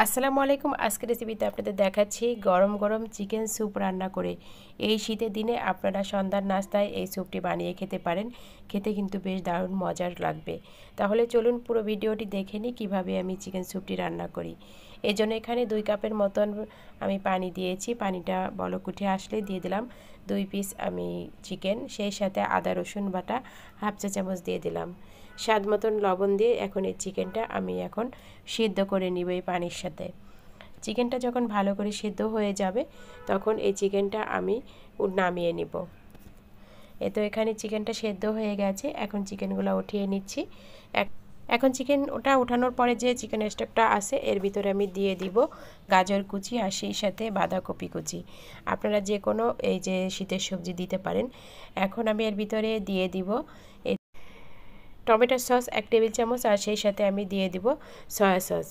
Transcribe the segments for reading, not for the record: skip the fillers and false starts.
আসসালামু আলাইকুম। আজকের রেসিপিতে আপনাদের দেখাচ্ছি গরম গরম চিকেন স্যুপ রান্না করে। এই শীতের দিনে আপনারা সন্ধ্যার নাস্তায় এই স্যুপটি বানিয়ে খেতে পারেন। খেতে কিন্তু বেশ দারুণ মজার লাগবে। তাহলে চলুন পুরো ভিডিওটি দেখে নিই কীভাবে আমি চিকেন স্যুপটি রান্না করি। এই জন্য এখানে 2 কাপের মতন আমি পানি দিয়েছি। পানিটা বলক উঠে আসলে দিয়ে দিলাম 2 পিস আমি চিকেন, সেই সাথে আদা রসুন বাটা হাফ চা চামচ দিয়ে দিলাম। স্বাদ মতন লবণ দিয়ে এখন এই চিকেনটা আমি এখন সিদ্ধ করে নিব এই পানির সাথে। চিকেনটা যখন ভালো করে সিদ্ধ হয়ে যাবে তখন এই চিকেনটা আমি নামিয়ে নিব। তো এখানে চিকেনটা সেদ্ধ হয়ে গেছে, এখন চিকেনগুলো উঠিয়ে নিচ্ছি। এখন ওটা ওঠানোর পরে যে চিকেন স্টকটা আছে এর ভিতরে আমি দিয়ে দিব গাজর কুচি আর সেই সাথে বাঁধাকপি কুচি। আপনারা যে কোনো এই যে শীতের সবজি দিতে পারেন। এখন আমি এর ভিতরে দিয়ে দিব টমেটো সস 1 টেবিল চামচ আর সেই সাথে আমি দিয়ে দিব সয়া সস।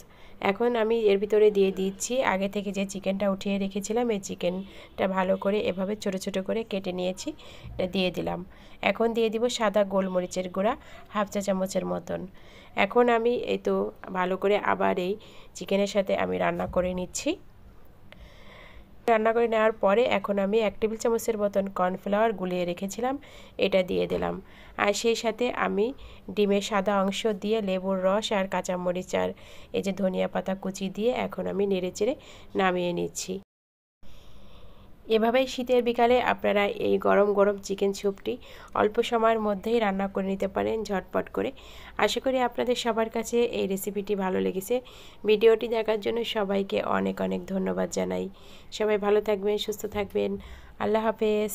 এখন আমি এর ভিতরে দিয়ে দিচ্ছি আগে থেকে যে চিকেনটা উঠিয়ে রেখেছিলাম, এই চিকেনটা ভালো করে এভাবে ছোট ছোট করে কেটে নিয়েছি, এটা দিয়ে দিলাম। এখন দিয়ে দিব সাদা গোলমরিচের গুঁড়া হাফ চা চামচের মতন। এখন আমি এই তো ভালো করে আবার এই চিকেনের সাথে আমি রান্না করে নিচ্ছি। রান্না করে নেওয়ার পরে এখন আমি 1 টেবিল চামচের মতন কর্নফ্লাওয়ার গুলিয়ে রেখেছিলাম, এটা দিয়ে দিলাম। আর সেই সাথে আমি ডিমের সাদা অংশ দিয়ে লেবুর রস আর কাঁচামরিচ আর এই যে ধনিয়া পাতা কুচি দিয়ে এখন আমি নেড়েচেড়ে নামিয়ে নিচ্ছি। এভাবেই শীতের বিকালে আপনারা এই গরম গরম চিকেন স্যুপটি অল্প সময়ের মধ্যেই রান্না করে নিতে পারেন ঝটপট করে। আশা করি আপনাদের সবার কাছে এই রেসিপিটি ভালো লেগেছে। ভিডিওটি দেখার জন্য সবাইকে অনেক অনেক ধন্যবাদ জানাই। সবাই ভালো থাকবেন, সুস্থ থাকবেন। আল্লাহ হাফেজ।